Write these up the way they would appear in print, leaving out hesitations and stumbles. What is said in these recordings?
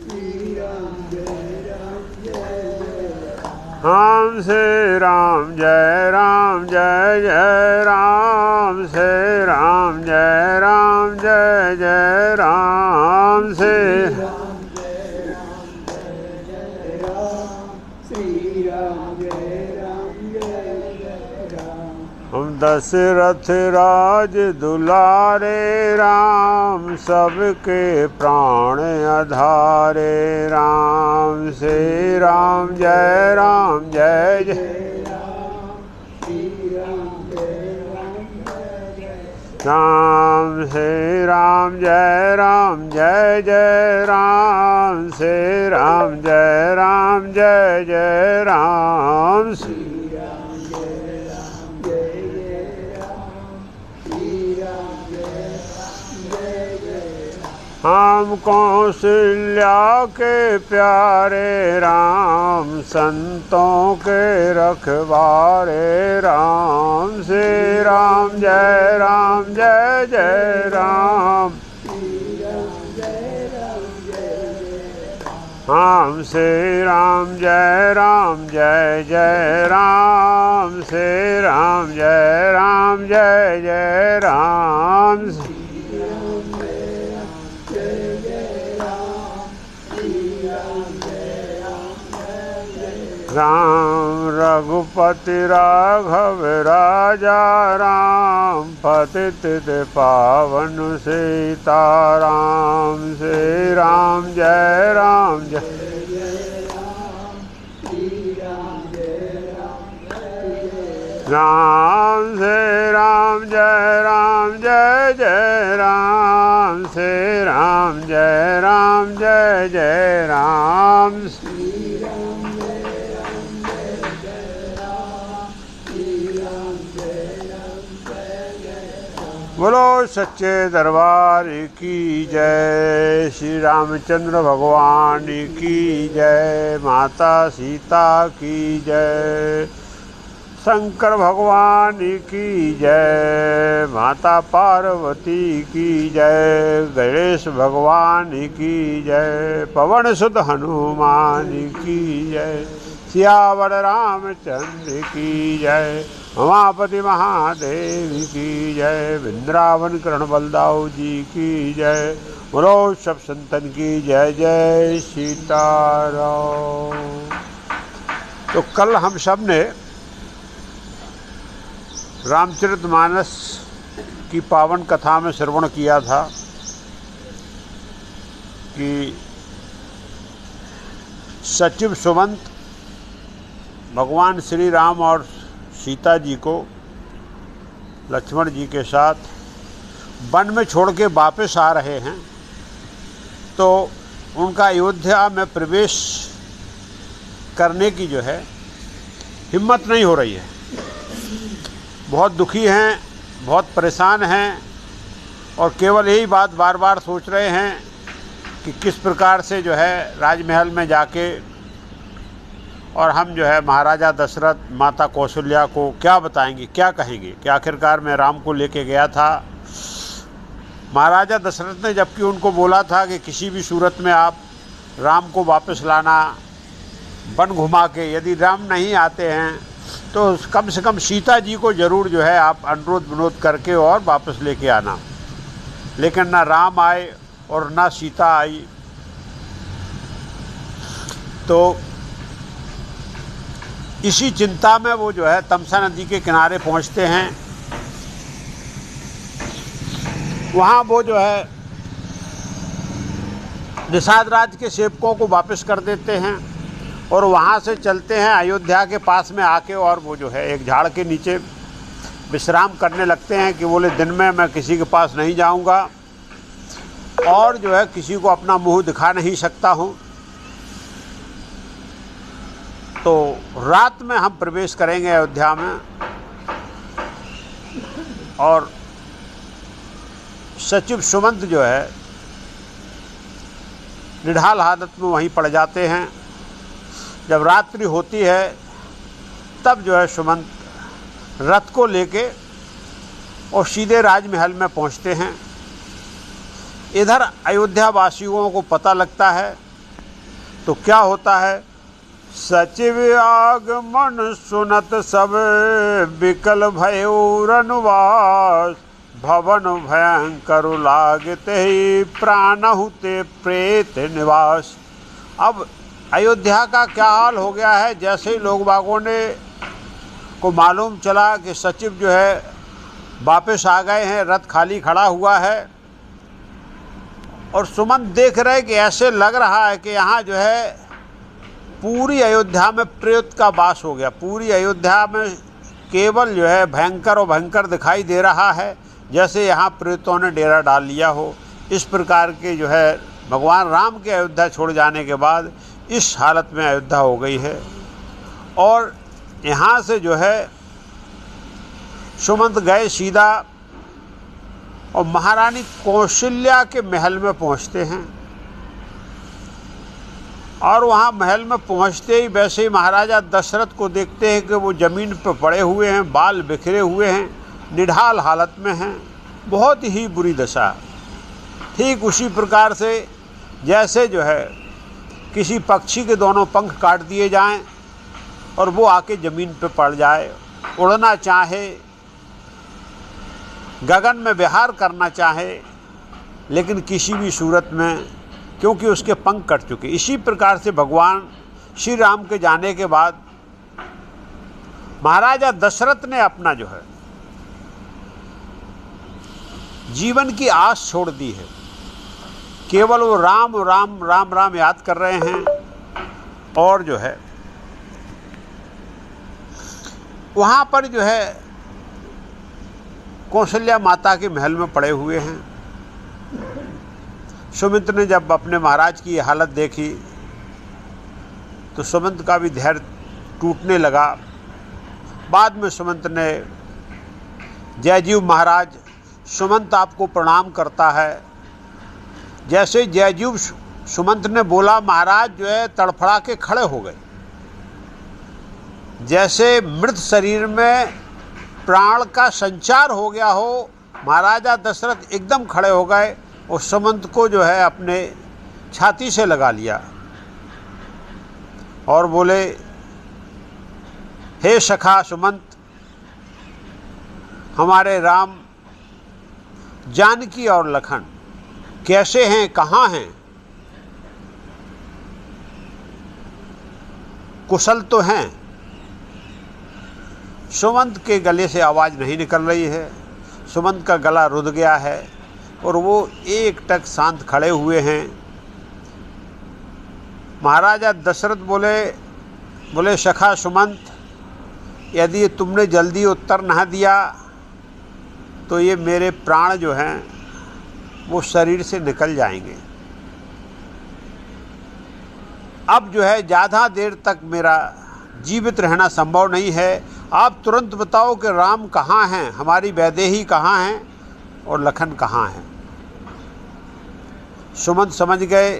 राम श्री राम जय राम श्री राम जय राम श्री हम दशरथ राज दुलारे राम, सबके प्राण आधारे राम श्री राम जय राम श्री राम जय राम श्री राम जय राम हम कौशल्या के प्यारे राम, संतों के रखवारे राम श्री राम जय राम हम श्री राम जय राम श्री राम जय राम राम रघुपति राघव राजा राम, पतित पावन सीताराम श्री राम जय राम राम श्री राम जय राम श्री राम जय राम बोलो सच्चे दरबार की जय। श्री रामचंद्र भगवान की जय। माता सीता की जय। शंकर भगवान की जय। माता पार्वती की जय। गणेश भगवान की जय। पवन सुत हनुमान की जय। सियावर रामचंद्र की जय। उमापति महादेव की जय। वृंदावन कर्ण बलदाऊ जी की जय। बोलो सब संतन की जय। जय सीताराम। तो कल हम सब ने रामचरितमानस की पावन कथा में श्रवण किया था कि सचिव सुमंत भगवान श्री राम और सीता जी को लक्ष्मण जी के साथ वन में छोड़ के वापस आ रहे हैं, तो उनका अयोध्या में प्रवेश करने की जो है हिम्मत नहीं हो रही है। बहुत दुखी हैं, बहुत परेशान हैं और केवल यही बात बार बार सोच रहे हैं कि किस प्रकार से जो है राजमहल में जाके और हम जो है महाराजा दशरथ, माता कौशल्या को क्या बताएंगे, क्या कहेंगे कि आखिरकार मैं राम को लेके गया था। महाराजा दशरथ ने जबकि उनको बोला था कि किसी भी सूरत में आप राम को वापस लाना, वन घुमा के, यदि राम नहीं आते हैं तो कम से कम सीता जी को ज़रूर जो है आप अनुरोध विनोद करके और वापस लेके आना। लेकिन ना राम आए और ना सीता आई। तो इसी चिंता में वो जो है तमसा नदी के किनारे पहुंचते हैं। वहाँ वो जो है निषाद राज के सेवकों को वापस कर देते हैं और वहाँ से चलते हैं अयोध्या के पास में आके, और वो जो है एक झाड़ के नीचे विश्राम करने लगते हैं कि बोले दिन में मैं किसी के पास नहीं जाऊँगा और जो है किसी को अपना मुंह दिखा नहीं सकता हूँ। तो रात में हम प्रवेश करेंगे अयोध्या में और सचिव सुमंत जो है निढाल हालत में वहीं पड़ जाते हैं। जब रात्रि होती है तब जो है सुमंत रथ को लेके और सीधे राजमहल में पहुंचते हैं। इधर अयोध्या वासियों को पता लगता है तो क्या होता है, सचिव आगमन सुनत सब विकल भयो रनुवास, भवन भयंकर लागते ही प्राणहु ते प्रेत निवास। अब अयोध्या का क्या हाल हो गया है, जैसे ही लोग बागों ने को मालूम चला कि सचिव जो है वापस आ गए हैं, रथ खाली खड़ा हुआ है, और सुमंत देख रहे कि ऐसे लग रहा है कि यहाँ जो है पूरी अयोध्या में प्रेत का वास हो गया। पूरी अयोध्या में केवल जो है भयंकर और भयंकर दिखाई दे रहा है, जैसे यहाँ प्रेतों ने डेरा डाल लिया हो। इस प्रकार के जो है भगवान राम के अयोध्या छोड़ जाने के बाद इस हालत में अयोध्या हो गई है। और यहाँ से जो है सुमंत गए सीधा और महारानी कौशल्या के महल में पहुँचते हैं। और वहाँ महल में पहुँचते ही वैसे ही महाराजा दशरथ को देखते हैं कि वो ज़मीन पर पड़े हुए हैं, बाल बिखरे हुए हैं, निढाल हालत में हैं, बहुत ही बुरी दशा। ठीक उसी प्रकार से जैसे जो है किसी पक्षी के दोनों पंख काट दिए जाएं और वो आके ज़मीन पर पड़ जाए, उड़ना चाहे, गगन में विहार करना चाहे, लेकिन किसी भी सूरत में, क्योंकि उसके पंख कट चुके। इसी प्रकार से भगवान श्री राम के जाने के बाद महाराजा दशरथ ने अपना जो है जीवन की आस छोड़ दी है। केवल वो राम राम राम राम याद कर रहे हैं और जो है वहाँ पर जो है कौशल्या माता के महल में पड़े हुए हैं। सुमित ने जब अपने महाराज की हालत देखी तो सुमंत का भी धैर्य टूटने लगा। बाद में सुमंत ने, जयजीव महाराज, सुमंत आपको प्रणाम करता है। जैसे जयजीव सुमंत ने बोला, महाराज जो है तड़फड़ा के खड़े हो गए, जैसे मृत शरीर में प्राण का संचार हो गया हो। महाराजा दशरथ एकदम खड़े हो गए और सुमंत को जो है अपने छाती से लगा लिया और बोले, हे सखा सुमंत, हमारे राम, जानकी और लखन कैसे हैं, कहाँ हैं? कुशल तो हैं? सुमंत के गले से आवाज़ नहीं निकल रही है। सुमंत का गला रुध गया है और वो एकटक शांत खड़े हुए हैं। महाराजा दशरथ बोले सखा सुमंत, यदि तुमने जल्दी उत्तर न दिया तो ये मेरे प्राण जो हैं वो शरीर से निकल जाएंगे। अब जो है ज़्यादा देर तक मेरा जीवित रहना संभव नहीं है। आप तुरंत बताओ कि राम कहाँ हैं, हमारी वैदेही कहाँ हैं और लखन कहाँ हैं? सुमंत समझ गए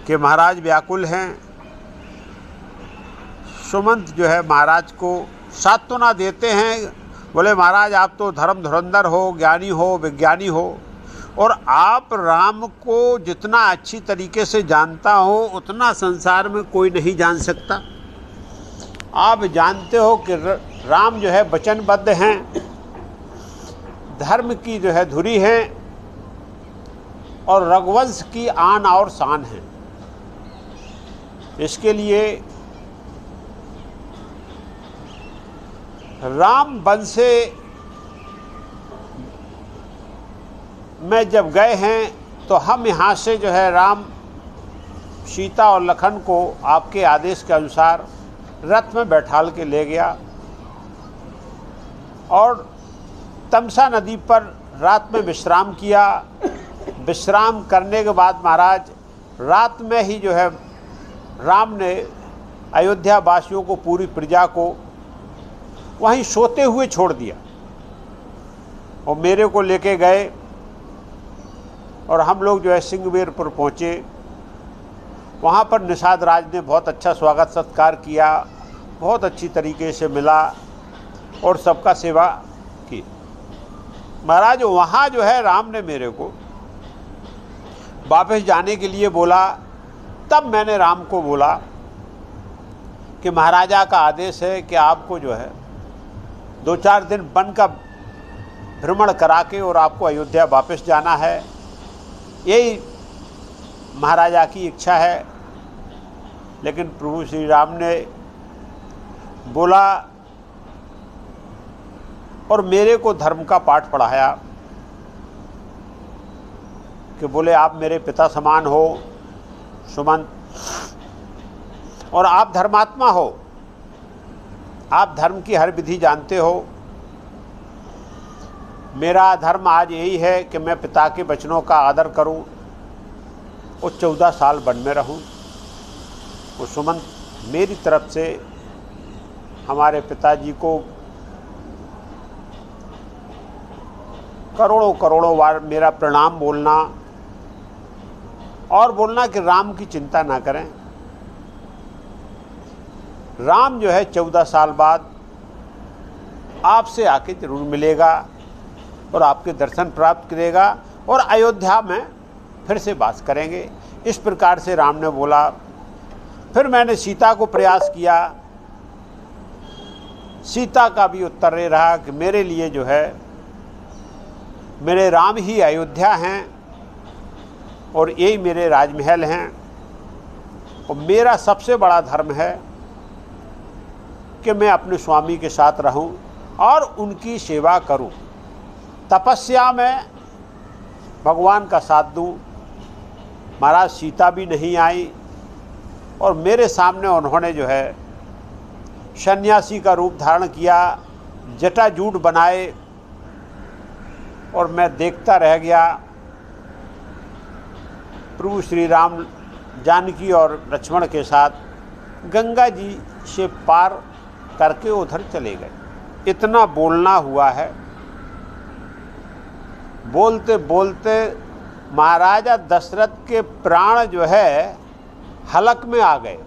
कि महाराज व्याकुल हैं। सुमंत जो है महाराज को सांत्वना देते हैं। बोले, महाराज आप तो धर्म धुरंधर हो, ज्ञानी हो, विज्ञानी हो, और आप राम को जितना अच्छी तरीके से जानता हो उतना संसार में कोई नहीं जान सकता। आप जानते हो कि राम जो है वचनबद्ध हैं, धर्म की जो है धुरी हैं और रघुवंश की आन और शान है। इसके लिए राम वंश में जब गए हैं तो हम यहाँ से जो है राम, सीता और लखन को आपके आदेश के अनुसार रथ में बैठाल के ले गया और तमसा नदी पर रात में विश्राम किया। विश्राम करने के बाद महाराज रात में ही जो है राम ने अयोध्या वासियों को, पूरी प्रजा को वहीं सोते हुए छोड़ दिया और मेरे को लेके गए और हम लोग जो है सिंहवेर पर पहुँचे। वहाँ पर निषाद राज ने बहुत अच्छा स्वागत सत्कार किया, बहुत अच्छी तरीके से मिला और सबका सेवा की। महाराज वहाँ जो है राम ने मेरे को वापस जाने के लिए बोला तब मैंने राम को बोला कि महाराजा का आदेश है कि आपको जो है 2-4 दिन वन का भ्रमण करा के और आपको अयोध्या वापस जाना है, यही महाराजा की इच्छा है। लेकिन प्रभु श्री राम ने बोला और मेरे को धर्म का पाठ पढ़ाया कि बोले आप मेरे पिता समान हो सुमंत, और आप धर्मात्मा हो, आप धर्म की हर विधि जानते हो। मेरा धर्म आज यही है कि मैं पिता के वचनों का आदर करूं और 14 साल वन में रहूं। और सुमंत, मेरी तरफ से हमारे पिताजी को करोड़ों करोड़ों बार मेरा प्रणाम बोलना और बोलना कि राम की चिंता ना करें। राम जो है 14 साल बाद आपसे आके जरूर मिलेगा और आपके दर्शन प्राप्त करेगा और अयोध्या में फिर से वास करेंगे। इस प्रकार से राम ने बोला। फिर मैंने सीता को प्रयास किया, सीता का भी उत्तर ये रहा कि मेरे लिए जो है मेरे राम ही अयोध्या हैं और यही मेरे राजमहल हैं, और मेरा सबसे बड़ा धर्म है कि मैं अपने स्वामी के साथ रहूं और उनकी सेवा करूं, तपस्या में भगवान का साथ दूं। महाराज सीता भी नहीं आई और मेरे सामने उन्होंने जो है सन्यासी का रूप धारण किया, जटाजूट बनाए, और मैं देखता रह गया। प्रभु श्री राम जानकी और लक्ष्मण के साथ गंगा जी से पार करके उधर चले गए। इतना बोलना हुआ है। बोलते बोलते महाराजा दशरथ के प्राण जो है हलक में आ गए,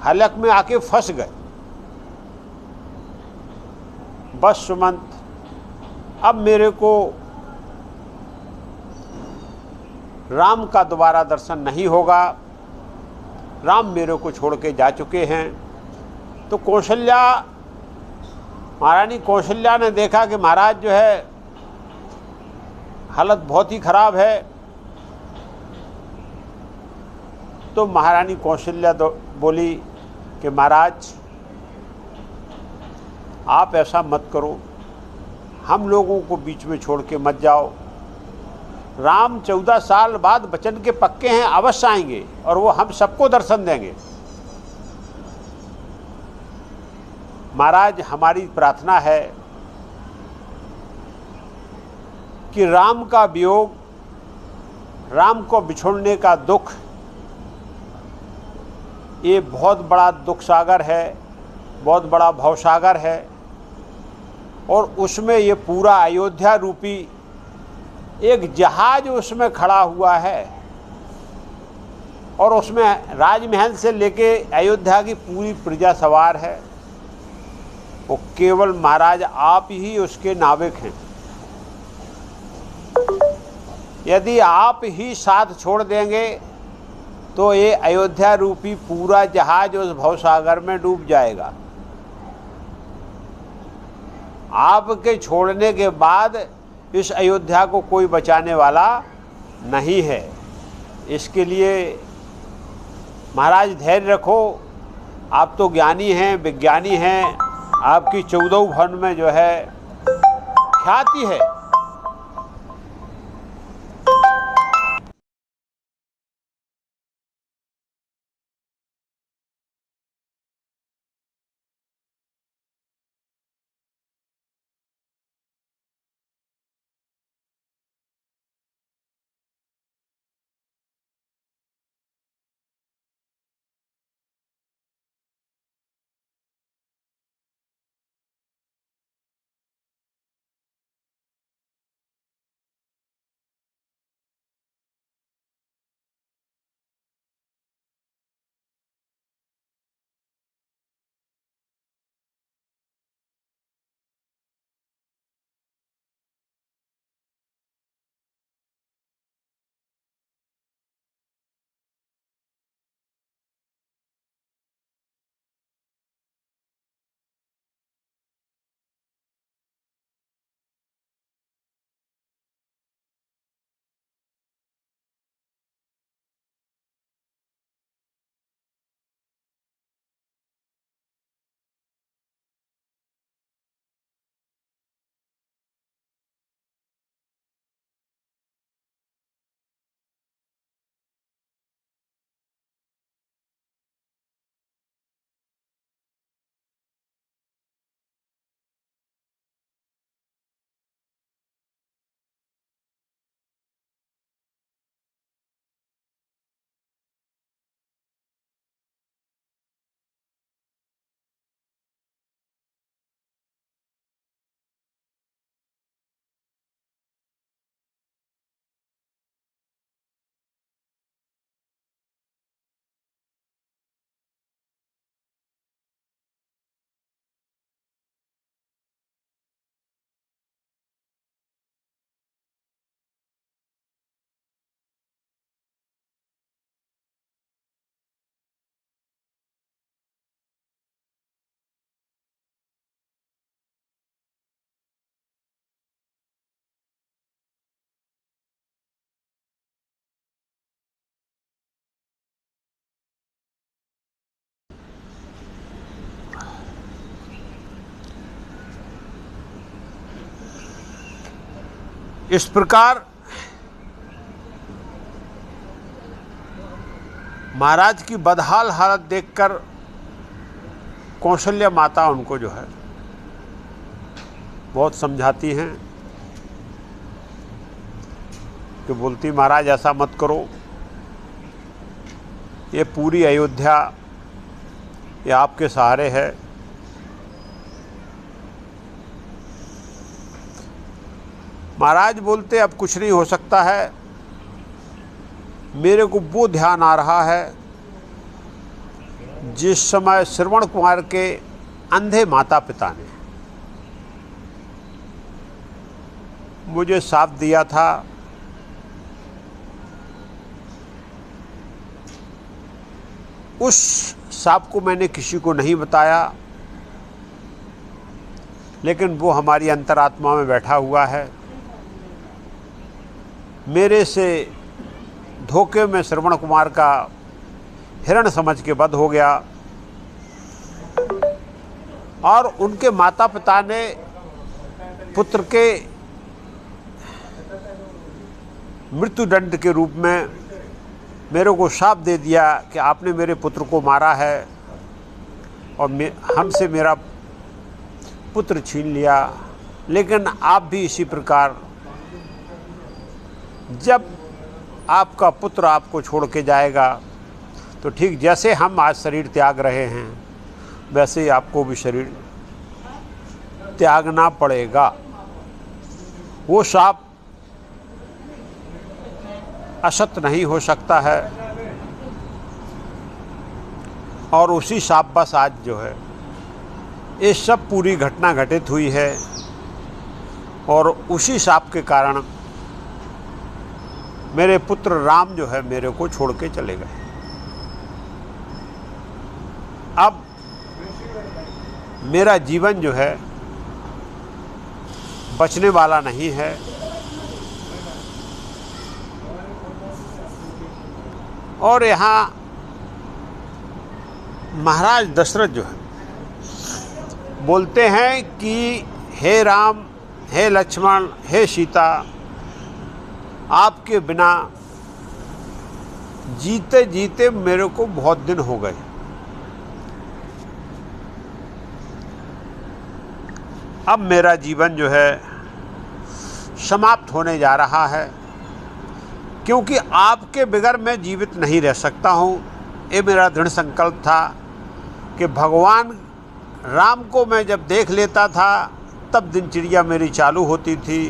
हलक में आके फंस गए। बस सुमंत, अब मेरे को राम का दोबारा दर्शन नहीं होगा। राम मेरे को छोड़ के जा चुके हैं। तो कौशल्या, महारानी कौशल्या ने देखा कि महाराज जो है हालत बहुत ही खराब है। तो महारानी कौशल्या बोली कि महाराज आप ऐसा मत करो, हम लोगों को बीच में छोड़ के मत जाओ। राम 14 साल बाद वचन के पक्के हैं, अवश्य आएंगे और वो हम सबको दर्शन देंगे। महाराज हमारी प्रार्थना है कि राम का वियोग, राम को बिछोड़ने का दुख, ये बहुत बड़ा दुख सागर है, बहुत बड़ा भवसागर है, और उसमें ये पूरा अयोध्या रूपी एक जहाज उसमें खड़ा हुआ है, और उसमें राजमहल से लेके अयोध्या की पूरी प्रजा सवार है। वो केवल महाराज आप ही उसके नाविक हैं। यदि आप ही साथ छोड़ देंगे तो ये अयोध्या रूपी पूरा जहाज उस भवसागर में डूब जाएगा। आपके छोड़ने के बाद इस अयोध्या को कोई बचाने वाला नहीं है। इसके लिए महाराज धैर्य रखो। आप तो ज्ञानी हैं, विज्ञानी हैं, आपकी 14 भवन में जो है ख्याति है। इस प्रकार महाराज की बदहाल हालत देखकर कौशल्या माता उनको जो है बहुत समझाती हैं कि बोलती महाराज ऐसा मत करो, ये पूरी अयोध्या ये आपके सहारे है। महाराज बोलते अब कुछ नहीं हो सकता है, मेरे को वो ध्यान आ रहा है जिस समय श्रवण कुमार के अंधे माता पिता ने मुझे शाप दिया था। उस शाप को मैंने किसी को नहीं बताया, लेकिन वो हमारी अंतरात्मा में बैठा हुआ है। मेरे से धोखे में श्रवण कुमार का हिरण समझ के वध हो गया और उनके माता पिता ने पुत्र के मृत्युदंड के रूप में मेरे को शाप दे दिया कि आपने मेरे पुत्र को मारा है और हमसे मेरा पुत्र छीन लिया। लेकिन आप भी इसी प्रकार, जब आपका पुत्र आपको छोड़ के जाएगा तो ठीक जैसे हम आज शरीर त्याग रहे हैं वैसे ही आपको भी शरीर त्यागना पड़ेगा। वो शाप असत नहीं हो सकता है और उसी शापवश आज जो है ये सब पूरी घटना घटित हुई है और उसी शाप के कारण मेरे पुत्र राम जो है मेरे को छोड़ के चले गए। अब मेरा जीवन जो है बचने वाला नहीं है। और यहाँ महाराज दशरथ जो है बोलते हैं कि हे राम, हे लक्ष्मण, हे सीता, आपके बिना जीते जीते मेरे को बहुत दिन हो गए। अब मेरा जीवन जो है समाप्त होने जा रहा है, क्योंकि आपके बगैर मैं जीवित नहीं रह सकता हूँ। ये मेरा दृढ़ संकल्प था कि भगवान राम को मैं जब देख लेता था तब दिनचर्या मेरी चालू होती थी।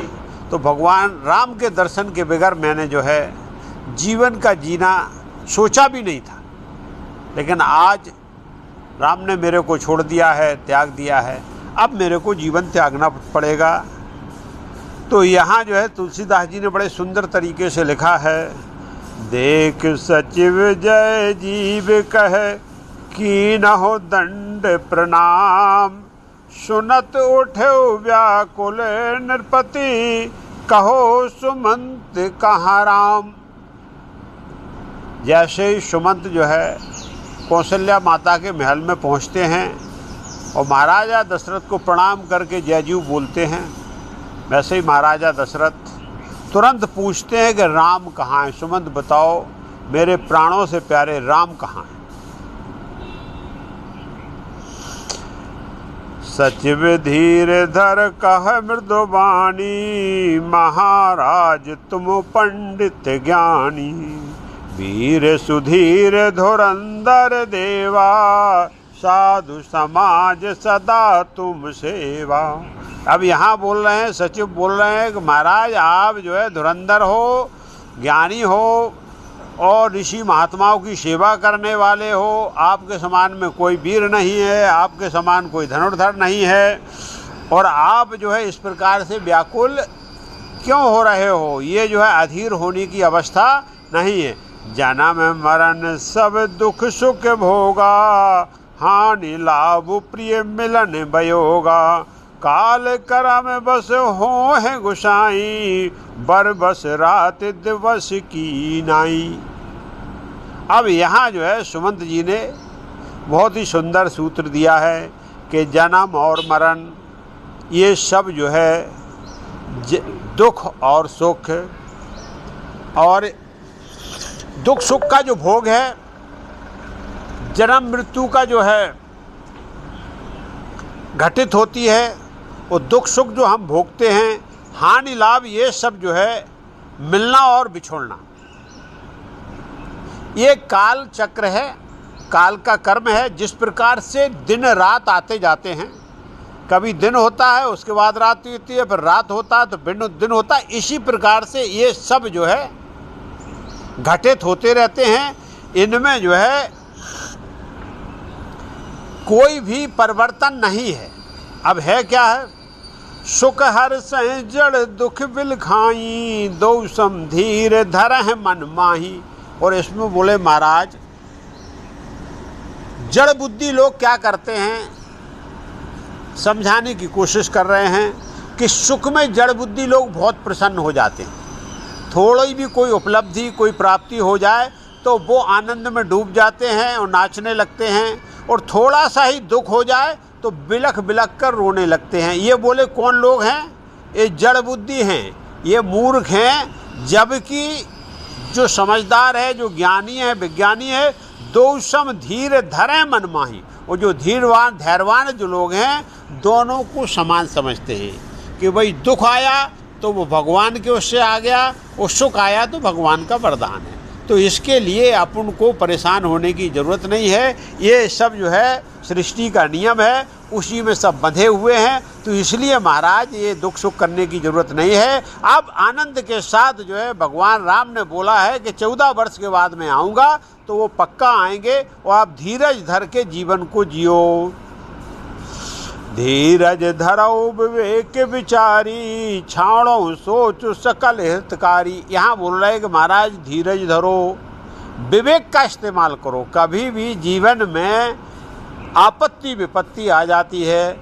तो भगवान राम के दर्शन के बगैर मैंने जो है जीवन का जीना सोचा भी नहीं था। लेकिन आज राम ने मेरे को छोड़ दिया है, त्याग दिया है, अब मेरे को जीवन त्यागना पड़ेगा। तो यहाँ जो है तुलसीदास जी ने बड़े सुंदर तरीके से लिखा है, देख सचिव जय जीव कहे की न हो दंड प्रणाम, सुनत उठे व्याकुल नृपति, कहो सुमंत कहाँ राम। जैसे ही सुमंत जो है कौशल्या माता के महल में पहुँचते हैं और महाराजा दशरथ को प्रणाम करके जयजीव बोलते हैं, वैसे ही महाराजा दशरथ तुरंत पूछते हैं कि राम कहाँ है। सुमंत बताओ, मेरे प्राणों से प्यारे राम कहाँ हैं। सचिव धीर धर कह मृदुवाणी, महाराज तुम पंडित ज्ञानी, वीर सुधीर धुरंधर देवा, साधु समाज सदा तुम सेवा। अब यहाँ बोल रहे हैं, सचिव बोल रहे हैं कि महाराज आप जो है धुरंधर हो, ज्ञानी हो और ऋषि महात्माओं की सेवा करने वाले हो। आपके समान में कोई वीर नहीं है, आपके समान कोई धनुर्धर नहीं है, और आप जो है इस प्रकार से व्याकुल क्यों हो रहे हो। ये जो है अधीर होने की अवस्था नहीं है। जन्म मरण सब दुख सुख भोगा, हानि लाभ प्रिय मिलन बयोगा, काल करम बस हो है गुसाई, बर बस रात दिवस की नाई। अब यहाँ जो है सुमंत जी ने बहुत ही सुंदर सूत्र दिया है कि जन्म और मरण ये सब जो है दुख और सुख, और दुख सुख का जो भोग है, जन्म मृत्यु का जो है घटित होती है, वो दुख सुख जो हम भोगते हैं, हानि लाभ, ये सब जो है मिलना और बिछोड़ना, ये काल चक्र है, काल का कर्म है। जिस प्रकार से दिन रात आते जाते हैं, कभी दिन होता है उसके बाद रात होती है, फिर रात होता है तो दिन होता है, इसी प्रकार से ये सब जो है घटित होते रहते हैं। इनमें जो है कोई भी परिवर्तन नहीं है। अब है क्या है? सुख हर सह जड़ दुख बिल खाई, दो सम धीर धरह मन माही। और इसमें बोले महाराज, जड़ बुद्धि लोग क्या करते हैं, समझाने की कोशिश कर रहे हैं कि सुख में जड़ बुद्धि लोग बहुत प्रसन्न हो जाते हैं। थोड़ी भी कोई उपलब्धि, कोई प्राप्ति हो जाए तो वो आनंद में डूब जाते हैं और नाचने लगते हैं, और थोड़ा सा ही दुख हो जाए तो बिलख बिलख कर रोने लगते हैं। ये बोले कौन लोग हैं? ये जड़ बुद्धि हैं, ये मूर्ख हैं। जबकि जो समझदार है, जो ज्ञानी है, विज्ञानी है, दो सम धीर धरे मन माही, और जो धीरवान धैर्यवान जो लोग हैं, दोनों को समान समझते हैं कि भाई दुख आया तो वो भगवान के उससे आ गया, और सुख आया तो भगवान का वरदान है। तो इसके लिए अपन को परेशान होने की ज़रूरत नहीं है। ये सब जो है सृष्टि का नियम है, उसी में सब बंधे हुए हैं। तो इसलिए महाराज ये दुख सुख करने की ज़रूरत नहीं है। अब आनंद के साथ जो है भगवान राम ने बोला है कि 14 वर्ष के बाद मैं आऊँगा, तो वो पक्का आएंगे, और आप धीरज धर के जीवन को जियो। धीरज धरो विवेक विचारी, छाणो सोच सकल हितकारी। यहाँ बोल रहे हैं कि महाराज धीरज धरो, विवेक का इस्तेमाल करो। कभी भी जीवन में आपत्ति विपत्ति आ जाती है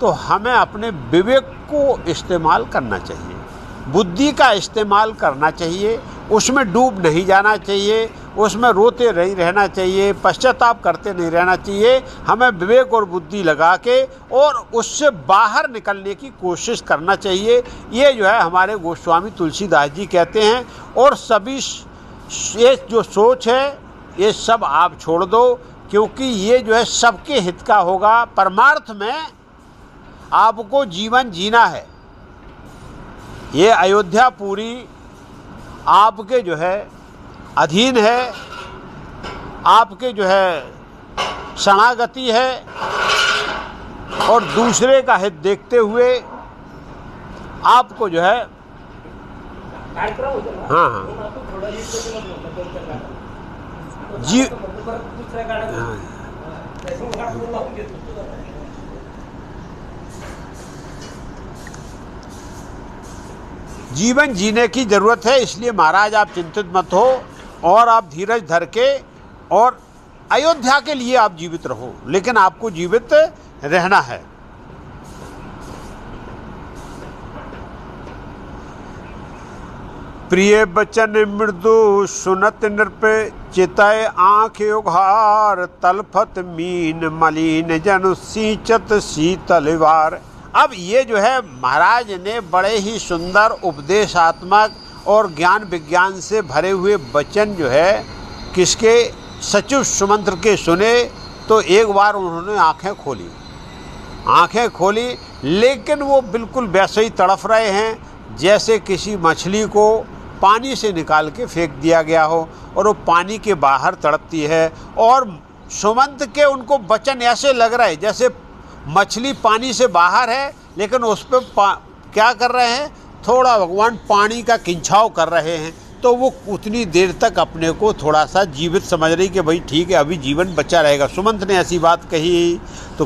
तो हमें अपने विवेक को इस्तेमाल करना चाहिए, बुद्धि का इस्तेमाल करना चाहिए, उसमें डूब नहीं जाना चाहिए, उसमें रोते नहीं रहना चाहिए, पश्चाताप करते नहीं रहना चाहिए। हमें विवेक और बुद्धि लगा के और उससे बाहर निकलने की कोशिश करना चाहिए। ये जो है हमारे गोस्वामी तुलसीदास जी कहते हैं। और सभी ये जो सोच है ये सब आप छोड़ दो, क्योंकि ये जो है सबके हित का होगा। परमार्थ में आपको जीवन जीना है। ये अयोध्या पूरी आपके जो है अधीन है, आपके जो है शरणागति है, और दूसरे का हित देखते हुए आपको जो है हाँ जी जीवन जीने की ज़रूरत है। इसलिए महाराज आप चिंतित मत हो, और आप धीरज धर के और अयोध्या के लिए आप जीवित रहो, लेकिन आपको जीवित रहना है। प्रिय बचन मृदु सुनत नृप, चितय आँख उघार, तलफत मीन मलिन जन सींचत शीतल वार। अब ये जो है महाराज ने बड़े ही सुंदर उपदेशात्मक और ज्ञान विज्ञान से भरे हुए वचन जो है किसके, सचिव सुमंत्र के सुने। तो एक बार उन्होंने आंखें खोली, लेकिन वो बिल्कुल वैसे ही तड़फ रहे हैं जैसे किसी मछली को पानी से निकाल के फेंक दिया गया हो, और वो पानी के बाहर तड़पती है। और सुमंत के उनको वचन ऐसे लग रहा है जैसे मछली पानी से बाहर है, लेकिन उस पर क्या कर रहे हैं, थोड़ा भगवान पानी का खिंचाव कर रहे हैं। तो वो उतनी देर तक अपने को थोड़ा सा जीवित समझ रही कि भाई ठीक है, अभी जीवन बचा रहेगा। सुमंत ने ऐसी बात कही तो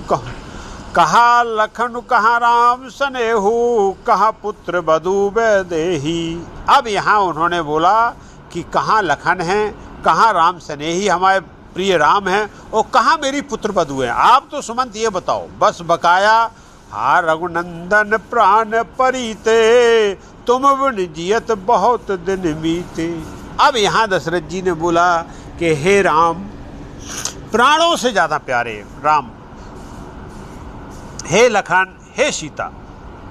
कहा लखन कहा राम सनेहू, कहा पुत्र बधू वैदेही। अब यहाँ उन्होंने बोला कि कहाँ लखन हैं, कहाँ राम सनेही हमारे प्रिय राम हैं, और कहाँ मेरी पुत्र बधू है। आप तो सुमंत ये बताओ। बस बकाया हा रघुनंदन प्राण परीते, तुम बिन जियत बहुत दिन बीते। अब यहाँ दशरथ जी ने बोला कि हे राम, प्राणों से ज़्यादा प्यारे राम, हे लखन, हे सीता,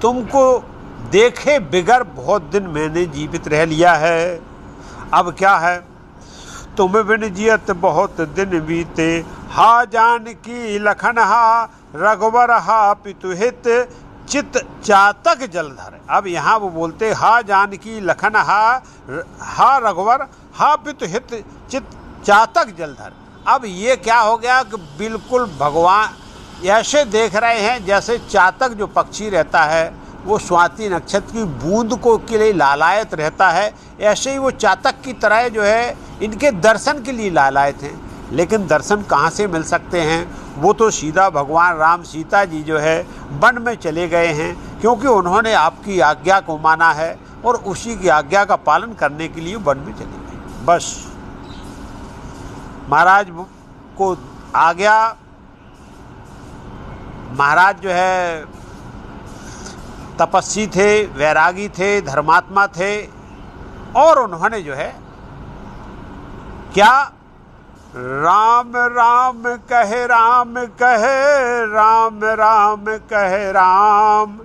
तुमको देखे बिगर बहुत दिन मैंने जीवित रह लिया है। अब क्या है, तुम बिन जियत बहुत दिन बीते, हा जानकी लखन हा रघुवर हा पितुहित, चित चातक जलधर। अब यहाँ वो बोलते हा जानकी लखन हा रघुवर हा पितुहित चित चातक जलधर। अब ये क्या हो गया कि बिल्कुल भगवान ऐसे देख रहे हैं जैसे चातक जो पक्षी रहता है वो स्वाति नक्षत्र की बूंद को के लिए लालायत रहता है, ऐसे ही वो चातक की तरह जो है इनके दर्शन के लिए लालायत हैं। लेकिन दर्शन कहाँ से मिल सकते हैं, वो तो सीधा भगवान राम सीता जी जो है वन में चले गए हैं, क्योंकि उन्होंने आपकी आज्ञा को माना है और उसी की आज्ञा का पालन करने के लिए वन में चले गए। बस महाराज को आज्ञा, महाराज जो है तपस्वी थे, वैरागी थे, धर्मात्मा थे, और उन्होंने जो है क्या, राम राम कहे राम कहे राम राम कहे राम,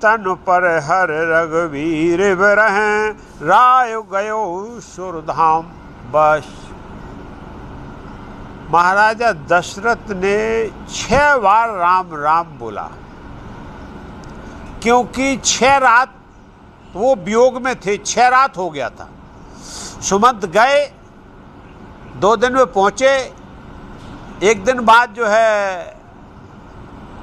तन पर हर रघुवीर बरहें, राय गयो सुरधाम। बस महाराजा दशरथ ने 6 बार राम राम बोला, क्योंकि 6 रात वो वियोग में थे, 6 रात हो गया था। सुमंत गए, 2 दिन में पहुँचे, 1 दिन बाद जो है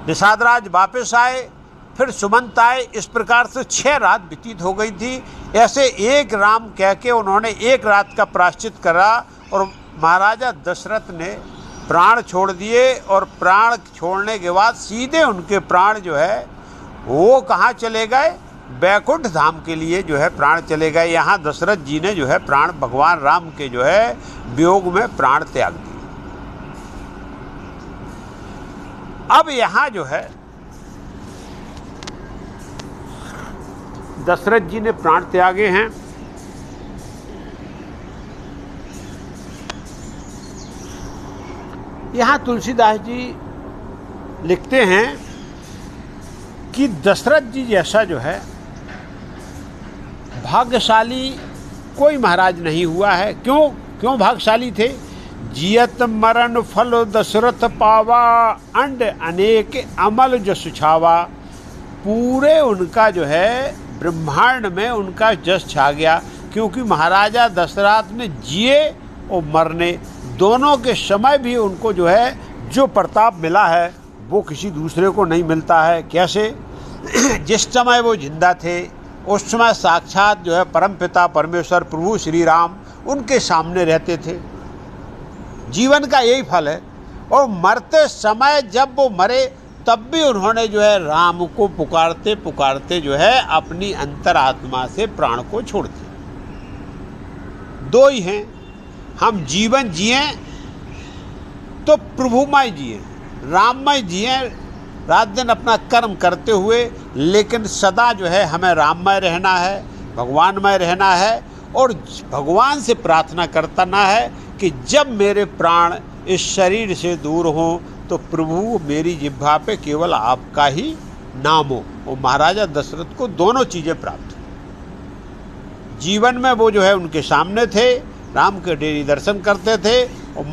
निषादराज वापस आए, फिर सुमंत आए। इस प्रकार से 6 रात व्यतीत हो गई थी। ऐसे एक राम कह के उन्होंने 1 रात का प्रायश्चित करा और महाराजा दशरथ ने प्राण छोड़ दिए। और प्राण छोड़ने के बाद सीधे उनके प्राण जो है वो कहाँ चले गए, बैकुंठ धाम के लिए जो है प्राण चले गए। यहाँ दशरथ जी ने जो है प्राण भगवान राम के जो है वियोग में प्राण त्याग दिए। अब यहाँ जो है दशरथ जी ने प्राण त्यागे हैं। यहाँ तुलसीदास जी लिखते हैं कि दशरथ जी जैसा जो है भाग्यशाली कोई महाराज नहीं हुआ है। क्यों भाग्यशाली थे? जियत मरण फल दशरथ पावा, अंड अनेक अमल जस छावा। पूरे उनका जो है ब्रह्मांड में उनका जस छा गया, क्योंकि महाराजा दशरथ ने जिए और मरने दोनों के समय भी उनको जो है जो प्रताप मिला है वो किसी दूसरे को नहीं मिलता है। कैसे? जिस समय वो जिंदा थे उस समय साक्षात जो है परमपिता परमेश्वर प्रभु श्री राम उनके सामने रहते थे। जीवन का यही फल है। और मरते समय जब वो मरे तब भी उन्होंने जो है राम को पुकारते पुकारते जो है अपनी अंतरात्मा से प्राण को छोड़ दिया। 2 ही हैं, हम जीवन जिए तो प्रभुमय जिए, राममय जिए, रात दिन अपना कर्म करते हुए, लेकिन सदा जो है हमें राममय रहना है, भगवानमय रहना है। और भगवान से प्रार्थना करना है कि जब मेरे प्राण इस शरीर से दूर हों तो प्रभु मेरी जिह्वा पे केवल आपका ही नाम हो। और महाराजा दशरथ को दोनों चीज़ें प्राप्त हुई। जीवन में वो जो है उनके सामने थे, राम के डेली दर्शन करते थे, और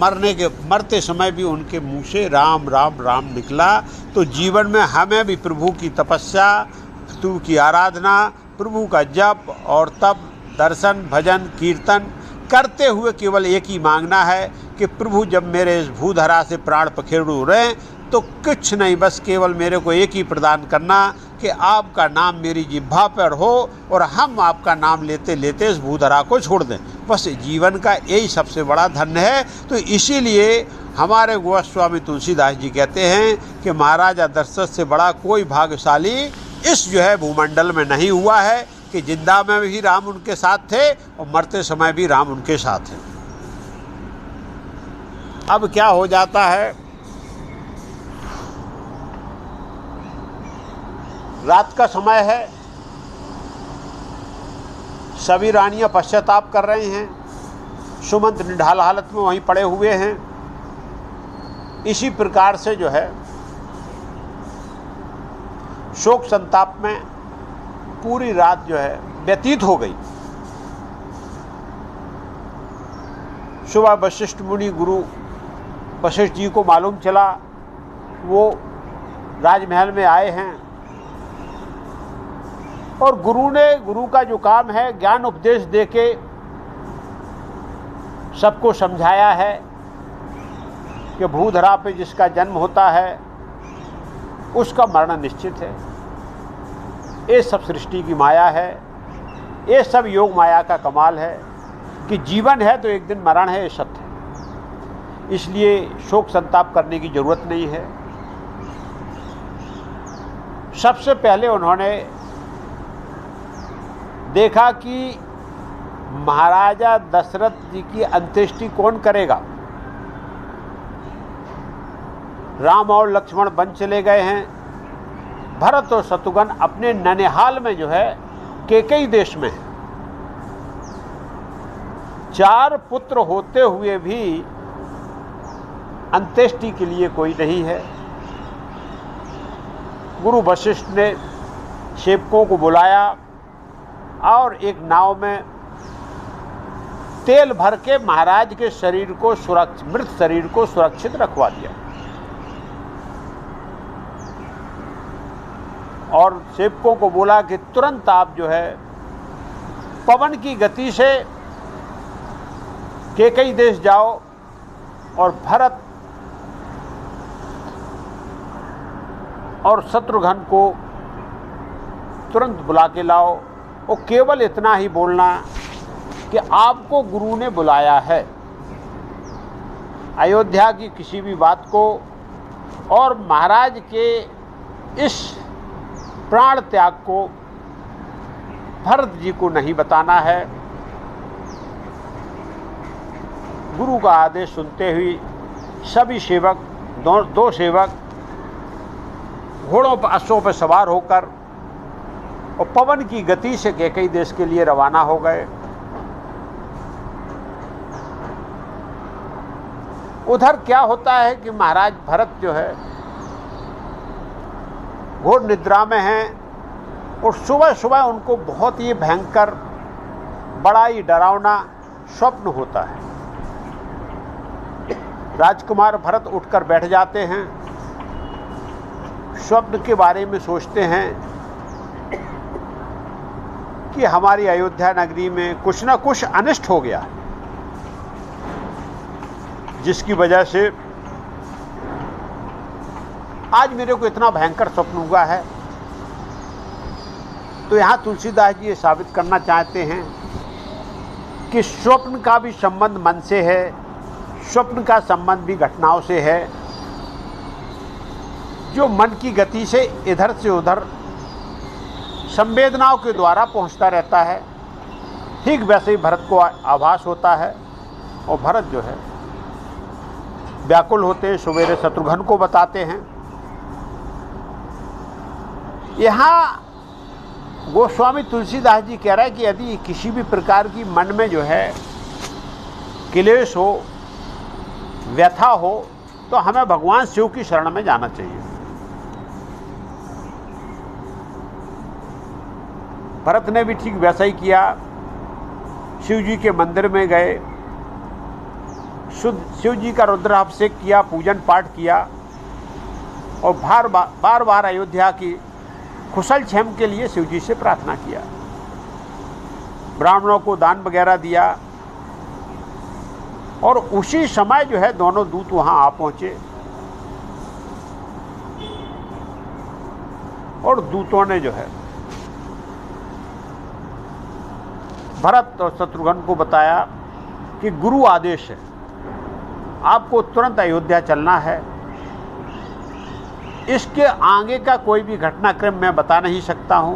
मरते समय भी उनके मुंह से राम राम राम निकला। तो जीवन में हमें भी प्रभु की तपस्या, प्रभु की आराधना, प्रभु का जप और तप, दर्शन, भजन, कीर्तन करते हुए केवल एक ही मांगना है कि प्रभु जब मेरे इस भूधरा से प्राण पखेरु रहे तो कुछ नहीं, बस केवल मेरे को एक ही प्रदान करना कि आपका नाम मेरी जिह्वा पर हो और हम आपका नाम लेते लेते इस भूधरा को छोड़ दें। बस जीवन का यही सबसे बड़ा धन्य है। तो इसीलिए हमारे गोस्वामी तुलसीदास जी कहते हैं कि महाराजा दशरथ से बड़ा कोई भाग्यशाली इस जो है भूमंडल में नहीं हुआ है कि जिंदा में भी राम उनके साथ थे और मरते समय भी राम उनके साथ हैं। अब क्या हो जाता है, रात का समय है, सभी रानियां पश्चाताप कर रहे हैं, सुमंत निढाल हालत में वहीं पड़े हुए हैं। इसी प्रकार से जो है शोक संताप में पूरी रात जो है व्यतीत हो गई। सुबह वशिष्ठ मुनि गुरु वशिष्ठ जी को मालूम चला, वो राजमहल में आए हैं और गुरु का जो काम है ज्ञान उपदेश देके सबको समझाया है कि भूधरा पे जिसका जन्म होता है उसका मरण निश्चित है। ये सब सृष्टि की माया है, ये सब योग माया का कमाल है कि जीवन है तो एक दिन मरण है, ये सत्य है। इसलिए शोक संताप करने की जरूरत नहीं है। सबसे पहले उन्होंने देखा कि महाराजा दशरथ जी की अंत्येष्टि कौन करेगा। राम और लक्ष्मण वन चले गए हैं, भरत और शत्रुघ्न अपने ननिहाल में जो है कैकेयी देश में है। 4 पुत्र होते हुए भी अंत्येष्टि के लिए कोई नहीं है। गुरु वशिष्ठ ने सेवकों को बुलाया और एक नाव में तेल भर के महाराज के शरीर को मृत शरीर को सुरक्षित रखवा दिया और सेवकों को बोला कि तुरंत आप जो है पवन की गति से कैकेयी देश जाओ और भरत और शत्रुघ्न को तुरंत बुला के लाओ और केवल इतना ही बोलना कि आपको गुरु ने बुलाया है। अयोध्या की किसी भी बात को और महाराज के इस प्राण त्याग को भरत जी को नहीं बताना है। गुरु का आदेश सुनते हुए सभी सेवक दो सेवक घोड़ों पर अश्वों पर सवार होकर और पवन की गति से कैकेयी देश के लिए रवाना हो गए। उधर क्या होता है कि महाराज भरत जो है घोर निद्रा में हैं और सुबह सुबह उनको बहुत ही भयंकर बड़ा ही डरावना स्वप्न होता है। राजकुमार भरत उठकर बैठ जाते हैं, स्वप्न के बारे में सोचते हैं कि हमारी अयोध्या नगरी में कुछ ना कुछ अनिष्ट हो गया, जिसकी वजह से आज मेरे को इतना भयंकर स्वप्न हुआ है। तो यहाँ तुलसीदास जी ये साबित करना चाहते हैं कि स्वप्न का भी संबंध मन से है, स्वप्न का संबंध भी घटनाओं से है। जो मन की गति से इधर से उधर संवेदनाओं के द्वारा पहुंचता रहता है, ठीक वैसे ही भरत को आभास होता है और भरत जो है व्याकुल होते हैं, सवेरे शत्रुघ्न को बताते हैं। यहाँ गोस्वामी तुलसीदास जी कह रहे हैं कि यदि किसी भी प्रकार की मन में जो है क्लेश हो, व्यथा हो, तो हमें भगवान शिव की शरण में जाना चाहिए। भरत ने भी ठीक वैसा ही किया। शिव जी के मंदिर में गए, शिव जी का रुद्राभिषेक किया, पूजन पाठ किया और बार बार अयोध्या की कुशल क्षेम के लिए शिव जी से प्रार्थना किया। ब्राह्मणों को दान वगैरह दिया और उसी समय जो है दोनों दूत वहां आ पहुंचे और दूतों ने जो है भरत और शत्रुघ्न को बताया कि गुरु आदेश है, आपको तुरंत अयोध्या चलना है। इसके आगे का कोई भी घटनाक्रम मैं बता नहीं सकता हूं,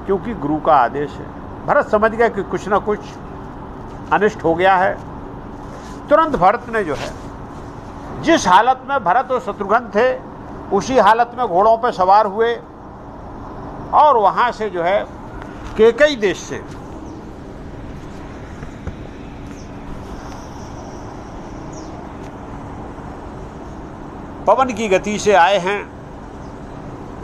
क्योंकि गुरु का आदेश है। भरत समझ गया कि कुछ ना कुछ अनिष्ट हो गया है। तुरंत भरत ने जो है जिस हालत में भरत और शत्रुघ्न थे उसी हालत में घोड़ों पर सवार हुए और वहां से जो है कैकेयी देश से पवन की गति से आए हैं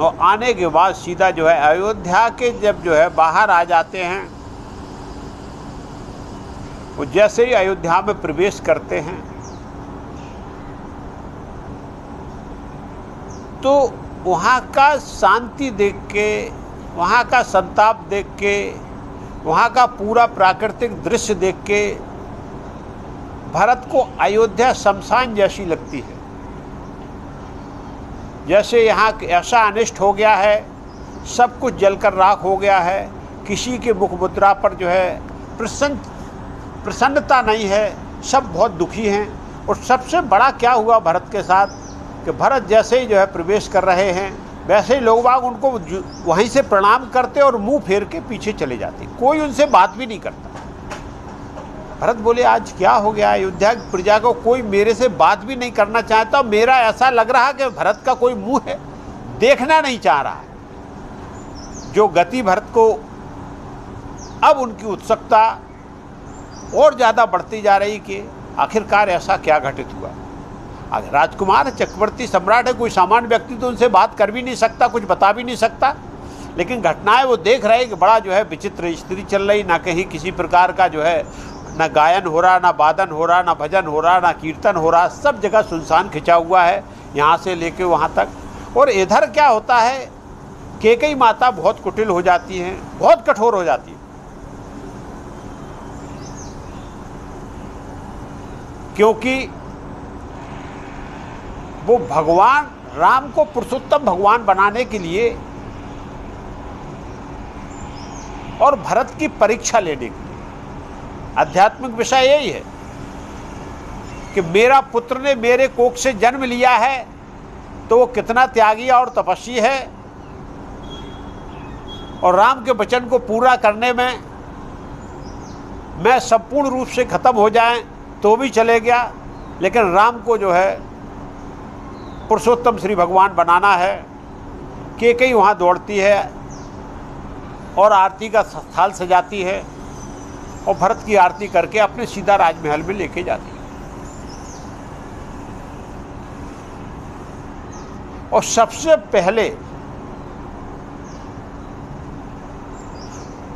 और आने के बाद सीधा जो है अयोध्या के जब जो है बाहर आ जाते हैं, वो जैसे ही अयोध्या में प्रवेश करते हैं तो वहाँ का शांति देख के, वहाँ का संताप देख के, वहाँ का पूरा प्राकृतिक दृश्य देख के भरत को अयोध्या शमशान जैसी लगती है। जैसे यहाँ ऐसा अनिष्ट हो गया है, सब कुछ जलकर राख हो गया है, किसी के मुख मुद्रा पर जो है प्रसन्नता नहीं है, सब बहुत दुखी हैं। और सबसे बड़ा क्या हुआ भरत के साथ कि भरत जैसे ही जो है प्रवेश कर रहे हैं, वैसे ही लोग बाग उनको वहीं से प्रणाम करते और मुंह फेर के पीछे चले जाते, कोई उनसे बात भी नहीं करता। भरत बोले आज क्या हो गया, अयोध्या की प्रजा को कोई मेरे से बात भी नहीं करना चाहता, मेरा ऐसा लग रहा कि भरत का कोई मुंह है देखना नहीं चाह रहा है। जो गति भरत को अब उनकी उत्सुकता और ज़्यादा बढ़ती जा रही कि आखिरकार ऐसा क्या घटित हुआ। राजकुमार चक्रवर्ती सम्राट है, कोई सामान्य व्यक्ति तो उनसे बात कर भी नहीं सकता, कुछ बता भी नहीं सकता, लेकिन घटनाएं वो देख रहे कि बड़ा जो है विचित्र स्थिति चल रही, ना कहीं किसी प्रकार का जो है ना गायन हो रहा, ना वादन हो रहा, ना भजन हो रहा, ना कीर्तन हो रहा, सब जगह सुनसान खिंचा हुआ है यहाँ से लेके वहाँ तक। और इधर क्या होता है, कैकेयी माता बहुत कुटिल हो जाती हैं, बहुत कठोर हो जाती है, क्योंकि वो भगवान राम को पुरुषोत्तम भगवान बनाने के लिए और भरत की परीक्षा लेने के लिए, आध्यात्मिक विषय यही है कि मेरा पुत्र ने मेरे कोख से जन्म लिया है तो वो कितना त्यागी और तपस्वी है, और राम के वचन को पूरा करने में मैं संपूर्ण रूप से खत्म हो जाए तो भी चले गया, लेकिन राम को जो है पुरुषोत्तम श्री भगवान बनाना है। कैकेयी वहाँ दौड़ती है और आरती का स्थाल सजाती है और भरत की आरती करके अपने सीधा राजमहल में लेके जाती है। और सबसे पहले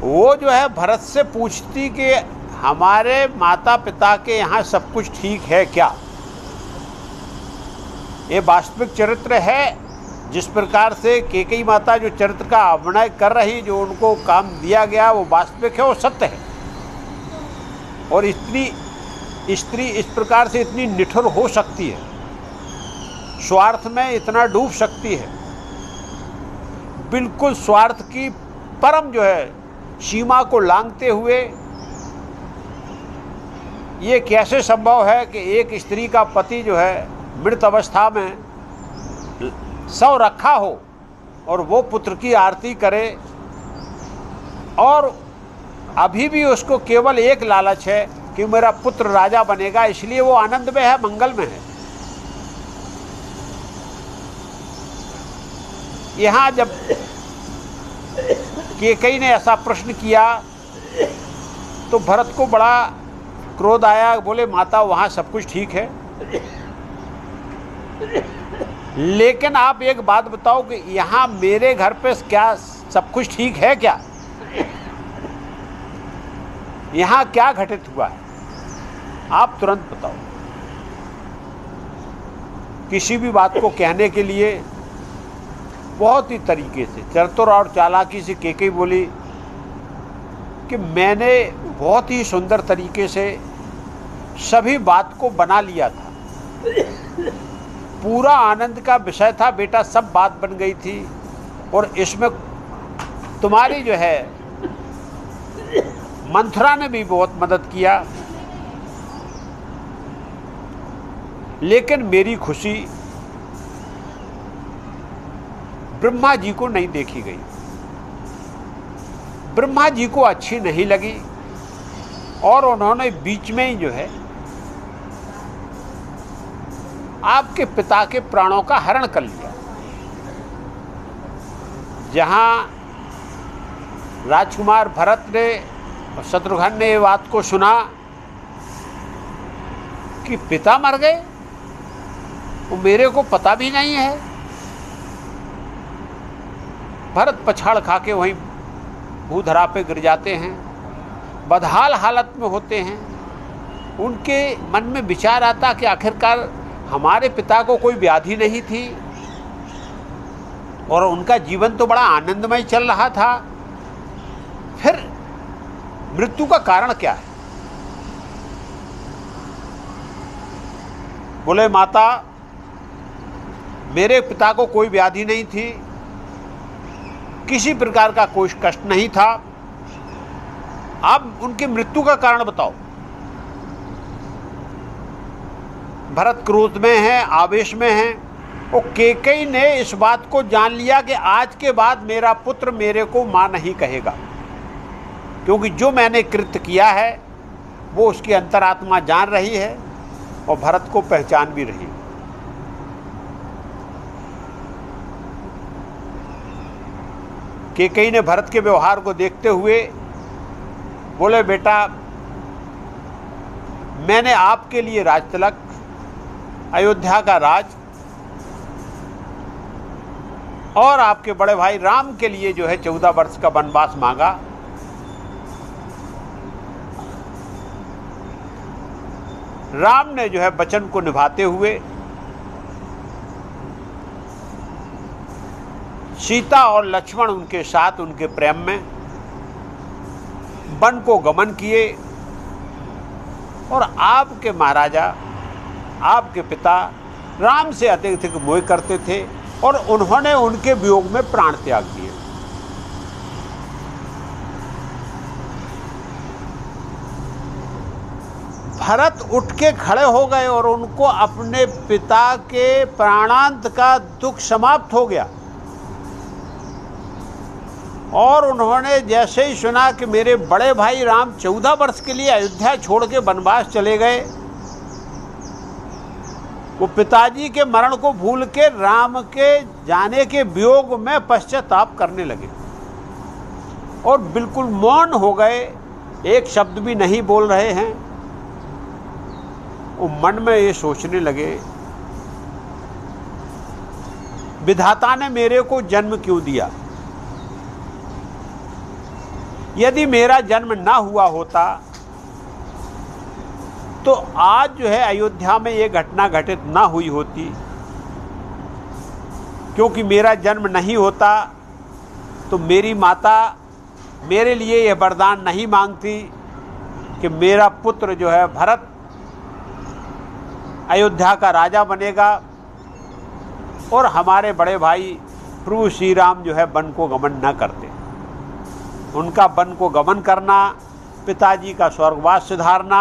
वो जो है भरत से पूछती कि हमारे माता पिता के यहाँ सब कुछ ठीक है क्या, ये वास्तविक चरित्र है। जिस प्रकार से कैकेयी माता जो चरित्र का अभिनय कर रही, जो उनको काम दिया गया वो वास्तविक है, वो सत्य है। और इतनी स्त्री इस प्रकार से इतनी निठुर हो सकती है, स्वार्थ में इतना डूब सकती है, बिल्कुल स्वार्थ की परम जो है सीमा को लांघते हुए। ये कैसे संभव है कि एक स्त्री का पति जो है मृत अवस्था में शव रखा हो और वो पुत्र की आरती करे, और अभी भी उसको केवल एक लालच है कि मेरा पुत्र राजा बनेगा, इसलिए वो आनंद में है, मंगल में है। यहाँ जब कैकेयी ने ऐसा प्रश्न किया तो भरत को बड़ा क्रोध आया, बोले माता वहाँ सब कुछ ठीक है, लेकिन आप एक बात बताओ कि यहाँ मेरे घर पे क्या सब कुछ ठीक है क्या, यहाँ क्या घटित हुआ है, आप तुरंत बताओ। किसी भी बात को कहने के लिए बहुत ही तरीके से, चतुर और चालाकी से कैकेयी बोली कि मैंने बहुत ही सुंदर तरीके से सभी बात को बना लिया था, पूरा आनंद का विषय था बेटा, सब बात बन गई थी, और इसमें तुम्हारी जो है मंथरा ने भी बहुत मदद किया, लेकिन मेरी खुशी ब्रह्मा जी को नहीं देखी गई, ब्रह्मा जी को अच्छी नहीं लगी, और उन्होंने बीच में ही जो है आपके पिता के प्राणों का हरण कर लिया। जहां राजकुमार भरत ने और शत्रुघ्न ने ये बात को सुना कि पिता मर गए, वो मेरे को पता भी नहीं है, भरत पछाड़ खा के वहीं भूधरा पे गिर जाते हैं, बदहाल हालत में होते हैं। उनके मन में विचार आता कि आखिरकार हमारे पिता को कोई व्याधि नहीं थी और उनका जीवन तो बड़ा आनंदमय चल रहा था, फिर मृत्यु का कारण क्या है? बोले, माता, मेरे पिता को कोई व्याधि नहीं थी, किसी प्रकार का कोई कष्ट नहीं था, अब उनकी मृत्यु का कारण बताओ। भरत क्रोध में है, आवेश में है। और कैकेयी ने इस बात को जान लिया कि आज के बाद मेरा पुत्र मेरे को मां नहीं कहेगा, क्योंकि जो मैंने कृत्य किया है वो उसकी अंतरात्मा जान रही है और भरत को पहचान भी रही। कैकेयी ने भरत के व्यवहार को देखते हुए बोले, बेटा, मैंने आपके लिए राजतिलक, अयोध्या का राज और आपके बड़े भाई राम के लिए जो है 14 वर्ष का वनवास मांगा। राम ने जो है वचन को निभाते हुए सीता और लक्ष्मण उनके साथ उनके प्रेम में वन को गमन किए और आपके महाराजा, आपके पिता राम से अत्यधिक मोह करते थे और उन्होंने उनके वियोग में प्राण त्याग दिए। भरत उठ के खड़े हो गए और उनको अपने पिता के प्राणांत का दुख समाप्त हो गया। और उन्होंने जैसे ही सुना कि मेरे बड़े भाई राम 14 वर्ष के लिए अयोध्या छोड़ के वनवास चले गए, वो पिताजी के मरण को भूल के राम के जाने के वियोग में पश्चाताप करने लगे और बिल्कुल मौन हो गए, एक शब्द भी नहीं बोल रहे हैं। वो मन में ये सोचने लगे, विधाता ने मेरे को जन्म क्यों दिया? यदि मेरा जन्म ना हुआ होता तो आज जो है अयोध्या में ये घटना घटित ना हुई होती। क्योंकि मेरा जन्म नहीं होता तो मेरी माता मेरे लिए यह वरदान नहीं मांगती कि मेरा पुत्र जो है भरत अयोध्या का राजा बनेगा और हमारे बड़े भाई प्रभु श्री राम जो है वन को गमन न करते। उनका वन को गमन करना, पिताजी का स्वर्गवास सुधारना,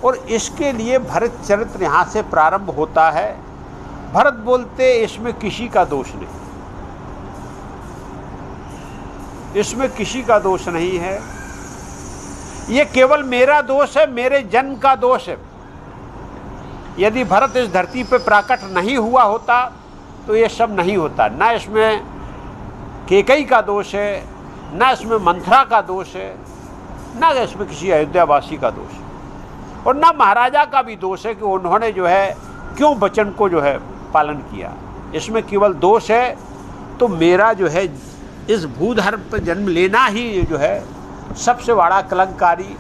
और इसके लिए भरत चरित्र यहाँ से प्रारंभ होता है। भरत बोलते, इसमें किसी का दोष नहीं, इसमें किसी का दोष नहीं है, ये केवल मेरा दोष है, मेरे जन्म का दोष है। यदि भरत इस धरती पर प्राकट नहीं हुआ होता तो ये सब नहीं होता। ना इसमें कैकेयी का दोष है, ना इसमें मंथरा का दोष है, ना इसमें किसी अयोध्यावासी का दोष है, और ना महाराजा का भी दोष है कि उन्होंने जो है क्यों वचन को जो है पालन किया। इसमें केवल दोष है तो मेरा जो है इस भूधर्म पर जन्म लेना ही जो है सबसे बड़ा कलंकारी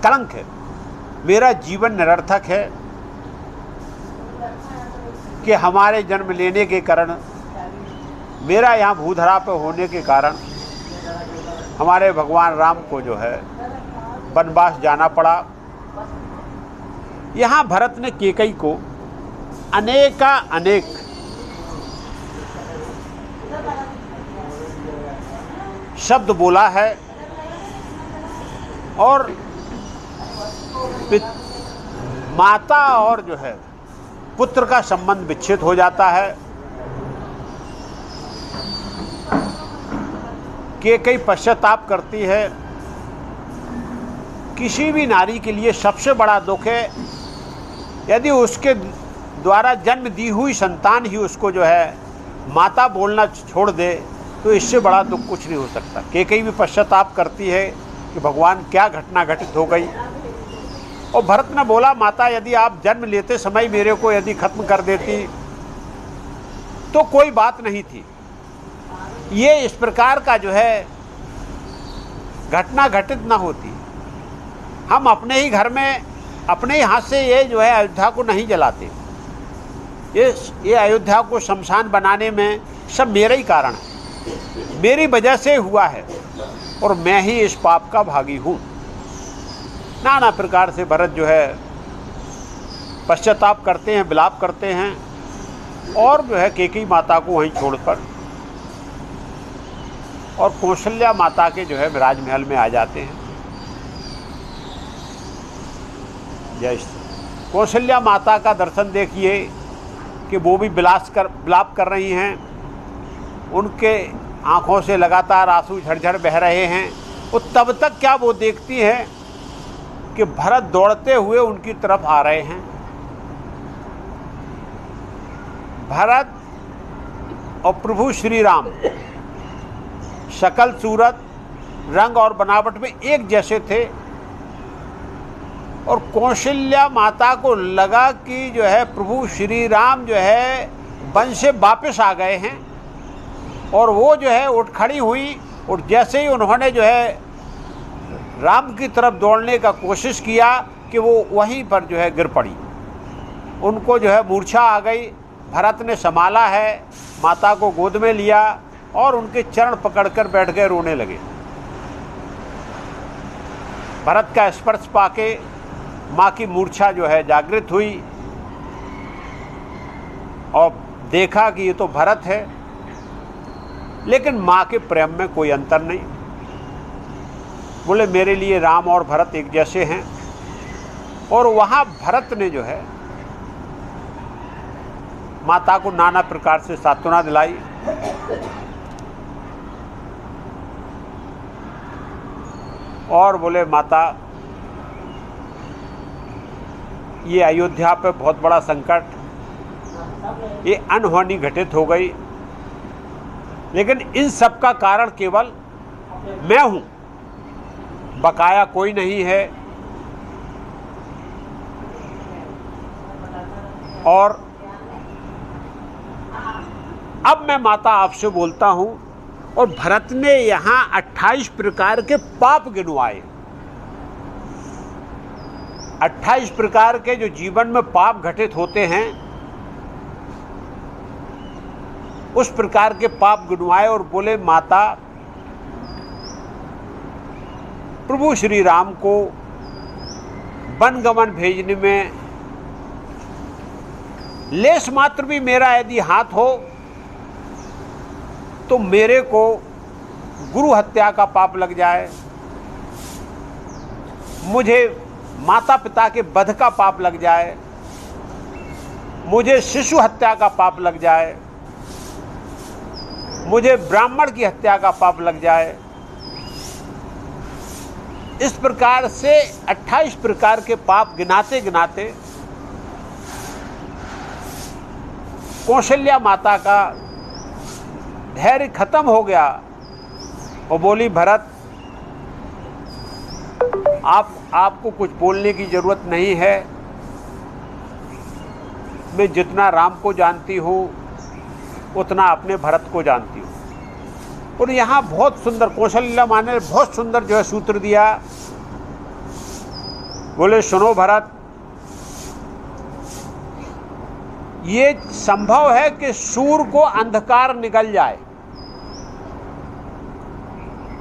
कलंक है। मेरा जीवन निरर्थक है कि हमारे जन्म लेने के कारण, मेरा यहाँ भूधरा पर होने के कारण हमारे भगवान राम को जो है वनवास जाना पड़ा। यहाँ भरत ने कैकेयी को अनेक शब्द बोला है और माता और जो है पुत्र का संबंध विच्छेद हो जाता है। कैकेयी पश्चाताप करती है। किसी भी नारी के लिए सबसे बड़ा दुख है यदि उसके द्वारा जन्म दी हुई संतान ही उसको जो है माता बोलना छोड़ दे, तो इससे बड़ा दुख कुछ नहीं हो सकता। कैकेयी भी पश्चाताप करती है कि भगवान क्या घटना घटित हो गई। और भरत ने बोला, माता, यदि आप जन्म लेते समय मेरे को यदि खत्म कर देती तो कोई बात नहीं थी, ये इस प्रकार का जो है घटना घटित ना होती। हम अपने ही घर में अपने ही हाथ से ये जो है अयोध्या को नहीं जलाते। ये अयोध्या को शमशान बनाने में सब मेरा ही कारण है, मेरी वजह से हुआ है और मैं ही इस पाप का भागी हूँ। नाना प्रकार से भरत जो है पश्चाताप करते हैं, विलाप करते हैं और जो है कैकेयी माता को वहीं छोड़कर और कौशल्या माता के जो है विराजमहल में आ जाते हैं। जय श्री कौशल्या माता का दर्शन देखिए कि वो भी विलाप कर रही हैं, उनके आँखों से लगातार आंसू झरझर बह रहे हैं। वो तब तक क्या वो देखती हैं कि भरत दौड़ते हुए उनकी तरफ आ रहे हैं। भरत और प्रभु श्री राम शकल सूरत रंग और बनावट में एक जैसे थे और कौशल्या माता को लगा कि जो है प्रभु श्री राम जो है वन से वापस आ गए हैं और वो जो है उठ खड़ी हुई और जैसे ही उन्होंने जो है राम की तरफ दौड़ने का कोशिश किया कि वो वहीं पर जो है गिर पड़ी। उनको जो है मूर्छा आ गई। भरत ने संभाला है, माता को गोद में लिया और उनके चरण पकड़कर बैठ गए, रोने लगे। भरत का स्पर्श पाके माँ की मूर्छा जो है जागृत हुई और देखा कि ये तो भरत है, लेकिन माँ के प्रेम में कोई अंतर नहीं। बोले मेरे लिए राम और भरत एक जैसे हैं। और वहाँ भरत ने जो है माता को नाना प्रकार से सांत्वना दिलाई। और बोले माता ये अयोध्या पे बहुत बड़ा संकट, ये अनहोनी घटित हो गई, लेकिन इन सब का कारण केवल मैं हूँ, बकाया कोई नहीं है। और अब मैं माता आपसे बोलता हूँ। और भरत ने यहाँ 28 प्रकार के पाप गिनवाए। 28 प्रकार के जो जीवन में पाप घटित होते हैं उस प्रकार के पाप गिनवाए और बोले माता प्रभु श्री राम को वनगमन भेजने में लेश मात्र भी मेरा यदि हाथ हो तो मेरे को गुरु हत्या का पाप लग जाए, मुझे माता पिता के वध का पाप लग जाए, मुझे शिशु हत्या का पाप लग जाए, मुझे ब्राह्मण की हत्या का पाप लग जाए। इस प्रकार से 28 प्रकार के पाप गिनाते गिनाते कौशल्या माता का धैर्य खत्म हो गया और बोली भरत आपको कुछ बोलने की जरूरत नहीं है, मैं जितना राम को जानती हूँ उतना अपने भरत को जानती हूँ। और यहाँ बहुत सुंदर कौशल्या माँ ने बहुत सुंदर जो है सूत्र दिया। बोले सुनो भरत, ये संभव है कि सूर्य को अंधकार निगल जाए,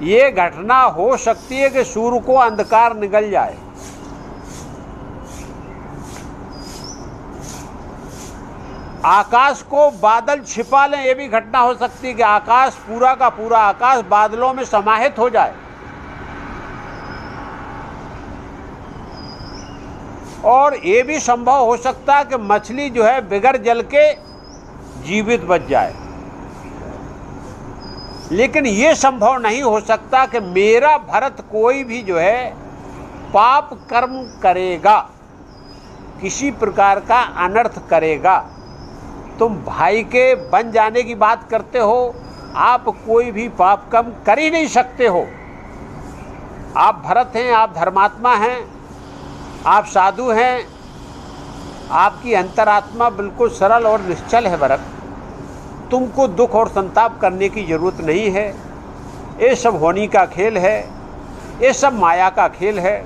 ये घटना हो सकती है कि सूर्य को अंधकार निगल जाए। आकाश को बादल छिपा लें, ये भी घटना हो सकती है कि आकाश पूरा का पूरा आकाश बादलों में समाहित हो जाए। और ये भी संभव हो सकता है कि मछली जो है बिगर जल के जीवित बच जाए। लेकिन ये संभव नहीं हो सकता कि मेरा भरत कोई भी जो है पाप कर्म करेगा, किसी प्रकार का अनर्थ करेगा। तुम भाई के बन जाने की बात करते हो, आप कोई भी पाप कर्म कर ही नहीं सकते हो। आप भरत हैं, आप धर्मात्मा हैं, आप साधु हैं, आपकी अंतरात्मा बिल्कुल सरल और निश्चल है भरत। तुमको दुख और संताप करने की जरूरत नहीं है। ये सब होनी का खेल है, ये सब माया का खेल है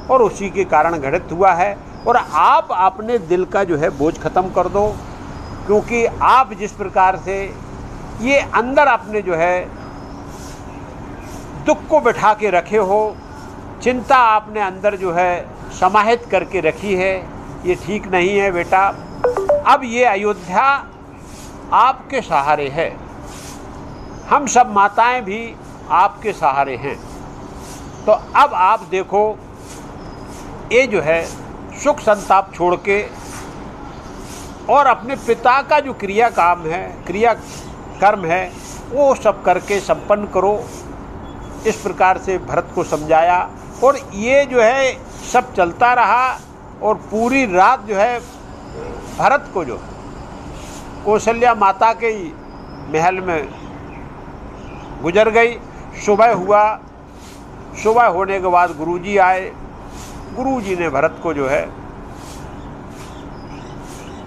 और उसी के कारण घटित हुआ है। और आप अपने दिल का जो है बोझ खत्म कर दो, क्योंकि आप जिस प्रकार से ये अंदर अपने जो है दुख को बिठा के रखे हो, चिंता आपने अंदर जो है समाहित करके रखी है, ये ठीक नहीं है बेटा। अब ये अयोध्या आपके सहारे है, हम सब माताएं भी आपके सहारे हैं। तो अब आप देखो, ये जो है सुख संताप छोड़ के और अपने पिता का जो क्रिया कर्म है वो सब करके संपन्न करो। इस प्रकार से भरत को समझाया और ये जो है सब चलता रहा और पूरी रात जो है भरत को जो कौशल्या माता के ही महल में गुजर गई। सुबह हुआ, सुबह होने के बाद गुरुजी आए। गुरुजी ने भरत को जो है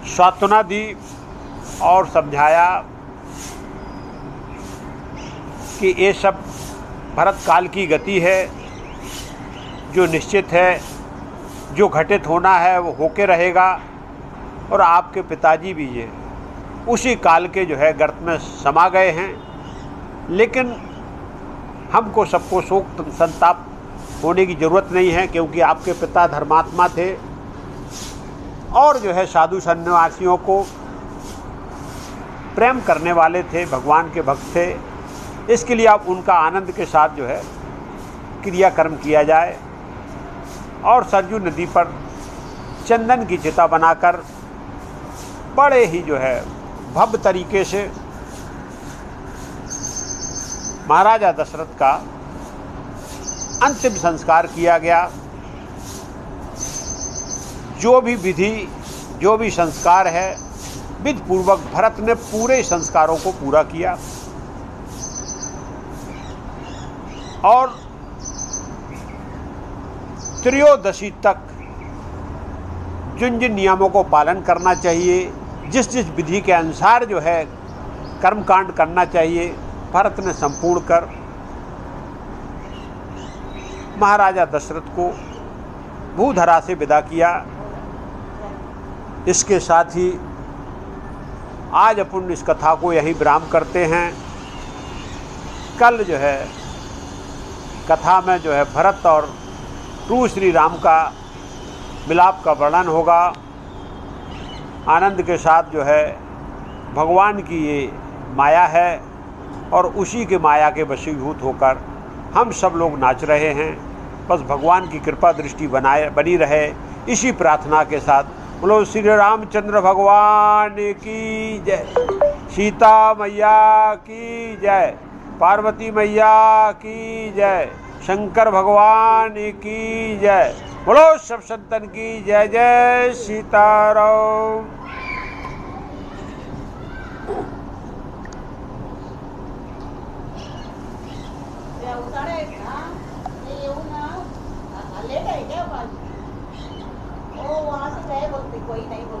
सांत्वना दी और समझाया कि ये सब भरत काल की गति है, जो निश्चित है, जो घटित होना है वो होके रहेगा। और आपके पिताजी भी ये उसी काल के जो है गर्त में समा गए हैं। लेकिन हमको सबको शोक संताप होने की ज़रूरत नहीं है, क्योंकि आपके पिता धर्मात्मा थे और जो है साधु सन्यासियों को प्रेम करने वाले थे, भगवान के भक्त थे। इसके लिए आप उनका आनंद के साथ जो है क्रियाकर्म किया जाए। और सरजू नदी पर चंदन की चिता बनाकर बड़े ही जो है भव्य तरीके से महाराजा दशरथ का अंतिम संस्कार किया गया। जो भी विधि, जो भी संस्कार है, विधि पूर्वक भरत ने पूरे संस्कारों को पूरा किया। और त्रयोदशी तक जिन जिन नियमों को पालन करना चाहिए, जिस जिस विधि के अनुसार जो है कर्मकांड करना चाहिए, भरत ने संपूर्ण कर महाराजा दशरथ को भूधरा से विदा किया। इसके साथ ही आज अपन इस कथा को यहीं विराम करते हैं। कल जो है कथा में जो है भरत और प्रभु श्री राम का मिलाप का वर्णन होगा। आनंद के साथ जो है भगवान की ये माया है और उसी के माया के वशीभूत होकर हम सब लोग नाच रहे हैं। बस भगवान की कृपा दृष्टि बनी रहे, इसी प्रार्थना के साथ बोलो श्री रामचंद्र भगवान की जय, सीता मैया की जय, पार्वती मैया की जय, शंकर भगवान की जय। बोलो सब संतन की जय जय सीताराम। वहाँ से गए बोलते कोई नहीं बोलते।